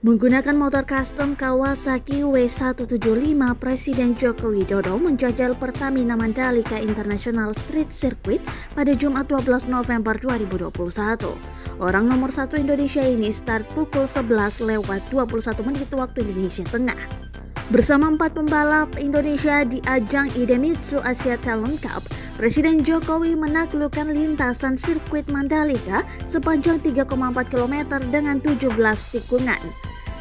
Menggunakan motor custom Kawasaki W175, Presiden Joko Widodo menjajal Pertamina Mandalika International Street Circuit pada Jumat 12 November 2021. Orang nomor 1 Indonesia ini start pukul 11:21 waktu Indonesia Tengah. Bersama 4 pembalap Indonesia di ajang Idemitsu Asia Talent Cup, Presiden Jokowi menaklukkan lintasan sirkuit Mandalika sepanjang 3,4 km dengan 17 tikungan.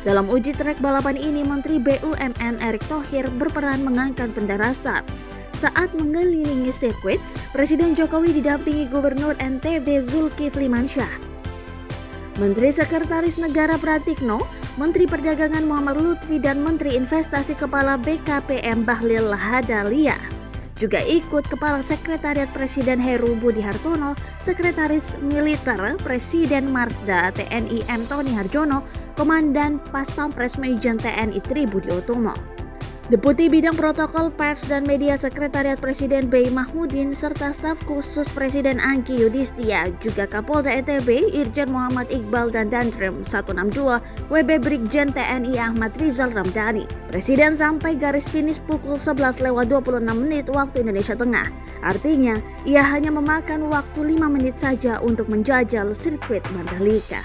Dalam uji trek balapan ini, Menteri BUMN Erick Thohir berperan mengangkat bendera start. Saat mengelilingi sirkuit, Presiden Jokowi didampingi Gubernur NTB Zulkifli Mansyah, Menteri Sekretaris Negara Pratikno, Menteri Perdagangan Muhammad Lutfi, dan Menteri Investasi Kepala BKPM Bahlil Lahadalia. Juga ikut Kepala Sekretariat Presiden Heru Budi Hartono, Sekretaris Militer Presiden Marsda TNI M. Tony Harjono, Komandan Pas Pampres Majen TNI Tri Budi Utomo, Deputi Bidang Protokol Pers dan Media Sekretariat Presiden Bey Mahmudin, serta staf khusus Presiden Angki Yudhistia, juga Kapolda NTB Irjen Muhammad Iqbal dan Danrem 162 WB Brigjen TNI Ahmad Rizal Ramdhani. Presiden sampai garis finish pukul 11:26 waktu Indonesia Tengah. Artinya, ia hanya memakan waktu 5 menit saja untuk menjajal sirkuit Mandalika.